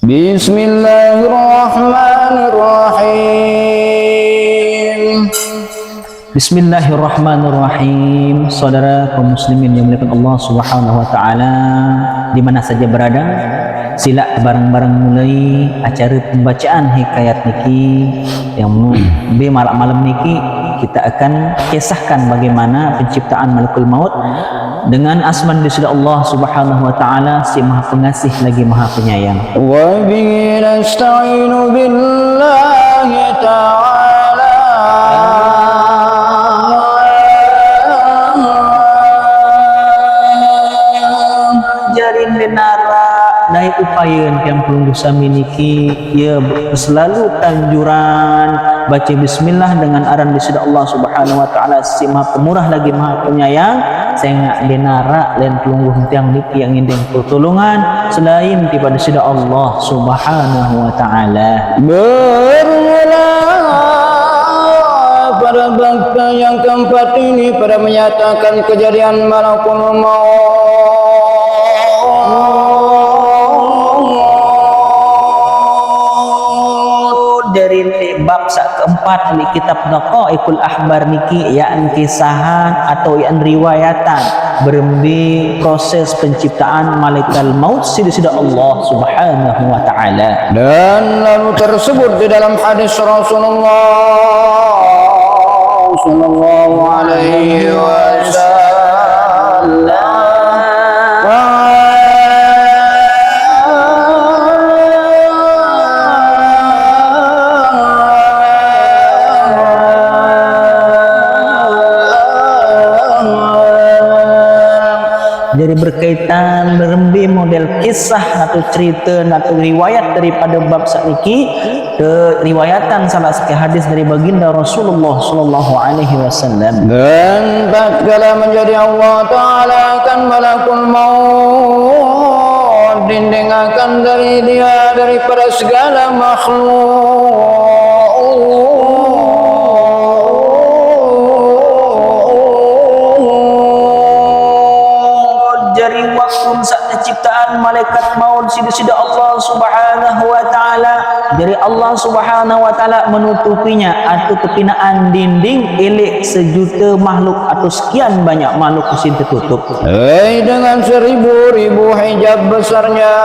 Bismillahirrahmanirrahim. Bismillahirrahmanirrahim. Saudara kaum muslimin yang dimuliakan Allah Subhanahu wa taala, di mana saja berada, sila bareng-bareng mulai acara pembacaan hikayat niki yang be malam niki kita akan kisahkan bagaimana penciptaan malakul maut dengan asman disida Allah Subhanahu wa taala, si Maha Pengasih lagi Maha Penyayang. Wa bihi nasta'inu billahi ta'ala. Jarin benara dari upaya yang perlu sami niki ya selalu tanjuran baca bismillah dengan aran disida Allah Subhanahu wa taala, si Maha Pemurah lagi Maha Penyayang. Saya ngak denara lain pelungguh tiang niki yang ingin pertolongan selain daripada disida Allah Subhanahu wa taala. Bermula pada bangsa yang keempat ini pada menyatakan kejadian malakul maut. Dari bab keempat di kitab Naqaikul Ahbar niki yakni kisahan atau yakni riwayatan berembi proses penciptaan malaikat maut sida Allah Subhanahu wa taala. Dan lalu tersebut di dalam hadis Rasulullah sallallahu alaihi wasallam. Jadi berkaitan berembi model kisah atau cerita atau riwayat daripada bab sakniki ke riwayatan salah satu hadis dari baginda Rasulullah sallallahu alaihi wasallam. Dan tatkala menjadi Allah Ta'ala akan malakul maut dindingkan dari dia daripada segala makhluk. Dari waktu saat ciptaan malaikat maut sida Allah Subhanahu wa taala, dari Allah Subhanahu wa taala menutupinya atau kepinaan dinding elek sejuta makhluk atau sekian banyak makhluk mesin tertutup. Dengan seribu-ribu hijab besarnya,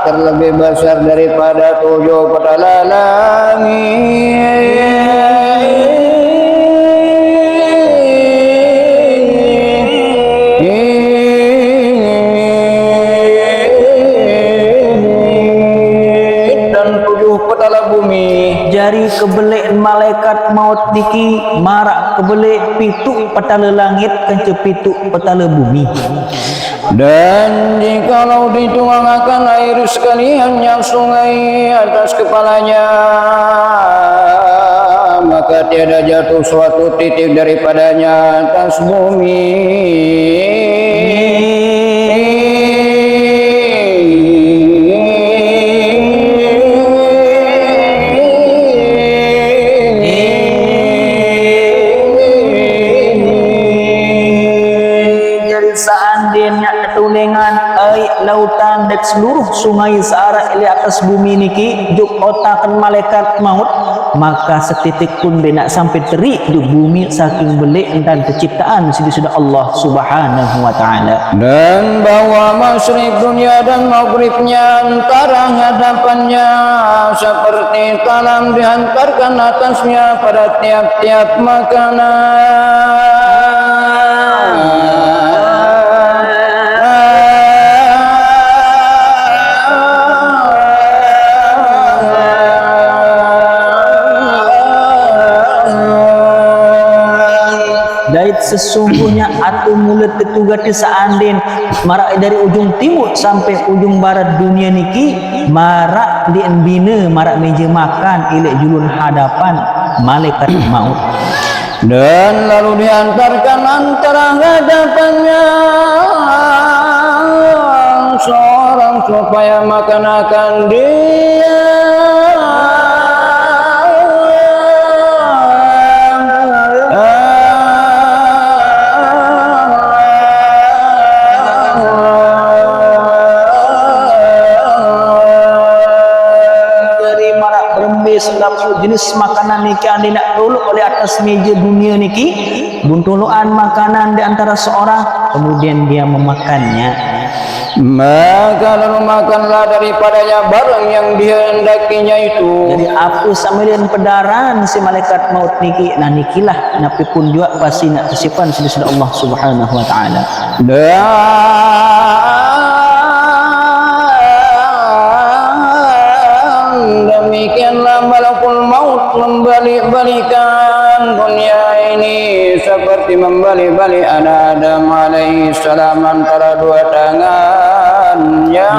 terlebih besar daripada 7 petala langit. Jari kebelik malaikat maut niki marak kebelik pituk petala langit kence pituk petala bumi. Dan jikalau dituangkan air sekalian yang sungai atas kepalanya, maka tiada jatuh suatu titik daripadanya atas bumi. Lautan dan seluruh sungai searah di atas bumi niki juk otakan malaikat maut, maka setitik pun dia nak sampai terik di bumi saking belik dan terciptaan sida Allah Subhanahu wa taala. Dan bahwa masyrik dunia dan maghribnya antara hadapannya seperti talam dihantarkan atasnya pada tiap-tiap makanan. Sesungguhnya atau mulut ketugas seandin marak dari ujung timur sampai ujung barat dunia niki marak di embina marak meja makan ilek julun hadapan malaikat maut. Dan lalu diantarkan antara hadapannya seorang supaya makan akan dia. jenis makanan niki anda nak tolok oleh atas meja dunia niki, buntuluan makanan di antara seorang, kemudian dia memakannya, maka lalu makanlah daripadanya barang yang dihendakinya itu. jadi apa samalian pedaran si malaikat maut niki, nah nikilah napi pun juga pasti nak tersipan sudah Allah Subhanahu wa taala. Dan demikianlah malakul maut membalik-balikan dunia ini seperti membalik-balik anak Adam alaihi salam antara dua tangannya.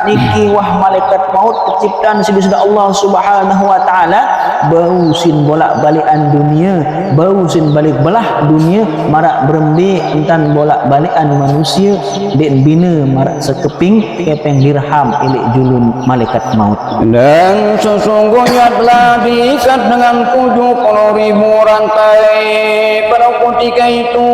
Niki wah malaikat maut penciptaan sudah Allah Subhanahu wa taala, bau sin bolak-balikan dunia, bau sin balik belah dunia, marak berembe entan bolak-balikan manusia den bina marak sekeping kepeng dirham ilik julun malaikat maut. Dan sesungguhnya telah diikat dengan 70.000 rantai pada ketika itu.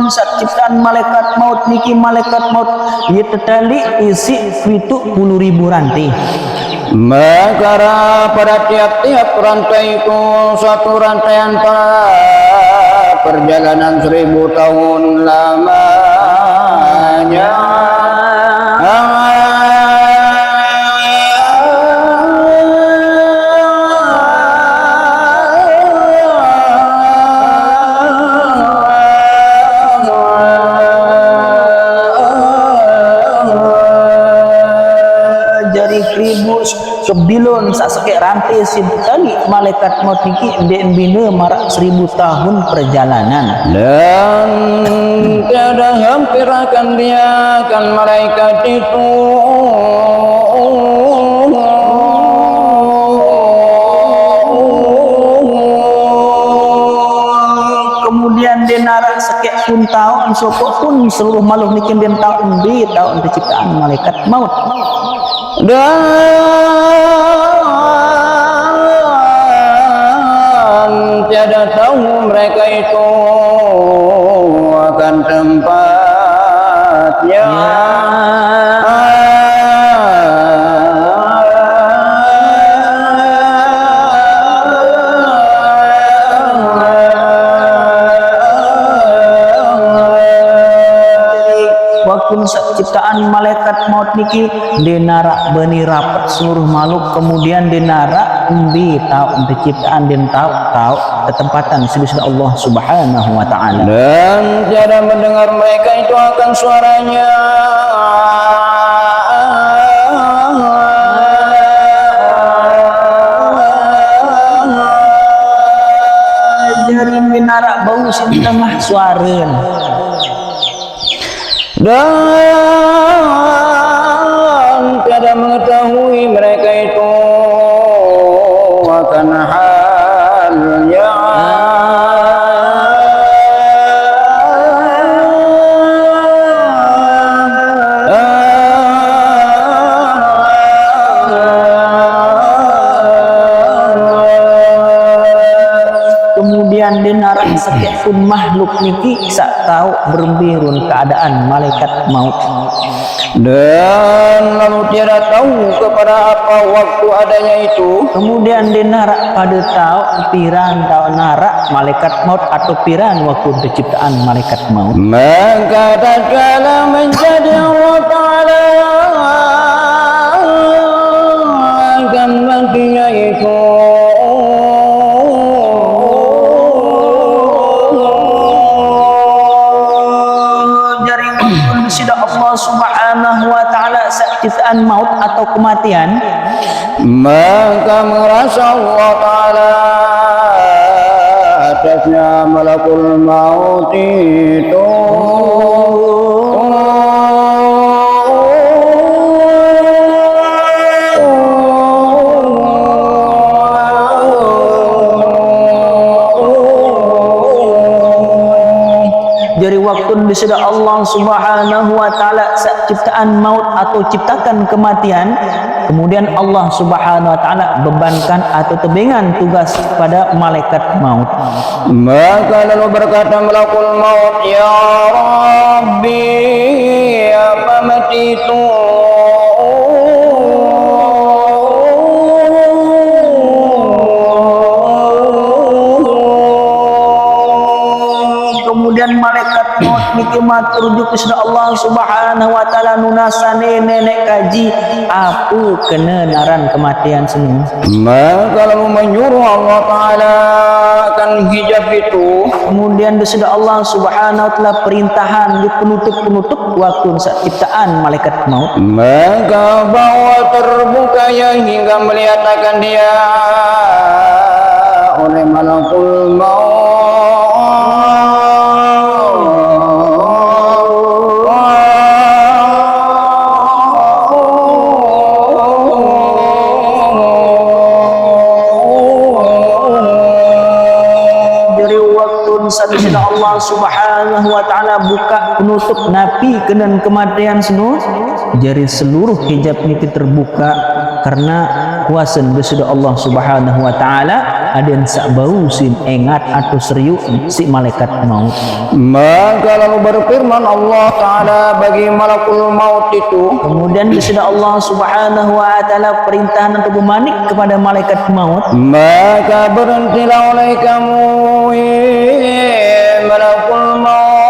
Saat ciptaan malaikat maut niki, malaikat maut ia tertali isi 70.000 rantai. Maka pada tiap-tiap rantai itu satu rantaian perjalanan 1000 tahun lamanya. Kebilon sak sekek rantai sintali malaikat maut niki den bina marak 1000 tahun perjalanan. Dan tiada hampir akan dia akan malaikat itu kemudian dia narak sekek pun tahun sopok pun seluruh makhluk niki den tahun di tahun penciptaan malaikat maut. Dan tiada tahu mereka itu akan tempatnya. Ciptaan malaikat maut niki denarak beni rapat seluruh makhluk, kemudian denarak umbi tahu penciptaan den tahu ketempatan sudah Allah Subhanahu wa taala. Dan tiada mendengar mereka itu akan suaranya. Jadi denarak bau sing tengah suaren. Dan tiada mengetahui mereka itu akan halnya. Kemudian denarak sekek pun makhluk niki sak tahu berbirun keadaan malaikat maut. Dan lalu tiada tahu kepada apa waktu adanya itu. Kemudian denarak pada tahu piran tahu narak malaikat maut atau piran waktu penciptaan malaikat maut. Maka tatkala menjadi Allah Ta'ala akan matinya itu. Subhanahu wa ta'ala ciptaan maut atau kematian, maka merasa Allah Ta'ala atasnya malakul maut itu diseda Allah Subhanahu wa taala ciptaan maut atau ciptakan kematian, kemudian Allah Subhanahu wa taala bebankan atau tebengan tugas pada malaikat maut. Maka lalu berkata malakul maut, ya Rabbi, apa mati itu? Kemudian malaikat maut niki matur kepada Allah Subhanahu wa taala nunasane nenek kaji apa kena naran kematian semua. Maka lalu menyuruh Allah taala akan hijab itu. Kemudian sudah Allah Subhanahu wa taala perintahan di penutup waktu saat ciptaan malaikat maut. Maka bahwa terbuka ya hingga melihat akan dia oleh malakul maut. Sadisina Allah Subhanahu wa taala buka penutup napi kenan kematian semua, jadi seluruh hijab niki terbuka karena kuasa sudah Allah Subhanahu wa taala ada yang sak bau sin engat atau serius si malaikat maut. Maka lalu berfirman Allah taala bagi malakul maut itu, kemudian sudah Allah Subhanahu wa taala perintah untuk memanik kepada malaikat maut, maka berhentilah oleh kamu malakul maut,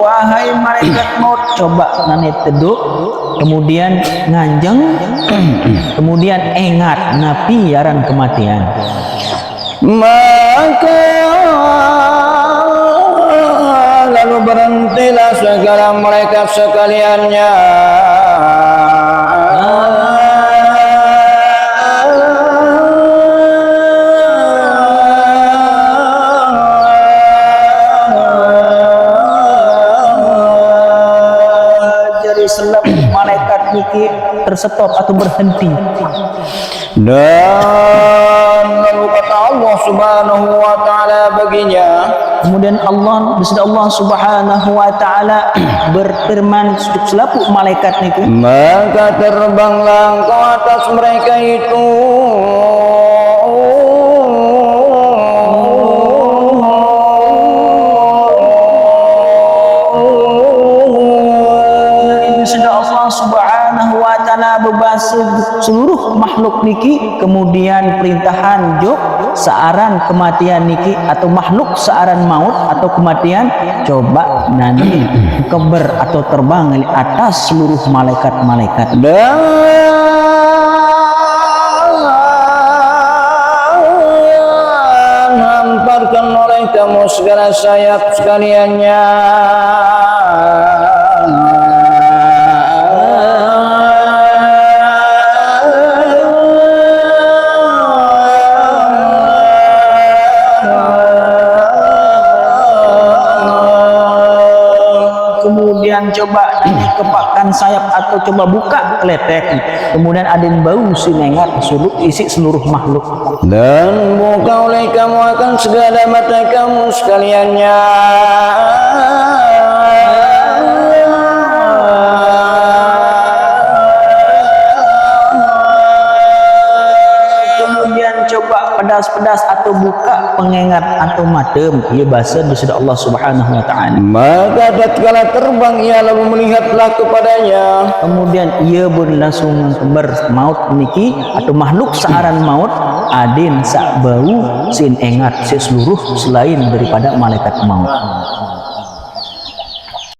wahai malaikat maut, coba nane teduk, kemudian nganjeng, kemudian engat napi yaran kematian. Maka lalu berhentilah segala malaikat sekaliannya. Malaikat niki terstop atau berhenti. Dan lalu kata Allah Subhanahu wa taala baginya, kemudian Allah Subhanahu wa taala berfirman selaku malaikat niki, maka terbanglah ke atas mereka itu. Subhanahu wa taala bebasuh seluruh makhluk niki, kemudian perintahan jok searan kematian niki atau makhluk searan maut atau kematian coba nanti keber atau terbang di atas seluruh malaikat-malaikat. Dan hamparkan oleh kamu segala sayap sekaliannya. Kemudian coba kepakkan sayap atau coba buka kletek, kemudian ada yang bau sinengat isi seluruh makhluk. Dan buka oleh kamu akan segala mata kamu sekaliannya. Pedas-pedas atau buka pengengat atau matem, ia bahasa sudah Allah Subhanahu wa taala. Maka tatkala terbang ia lalu melihatlah kepadanya, kemudian ia pun langsung bermaut niki atau makhluk searan maut adin sak bau sin engat seluruh selain daripada malaikat maut.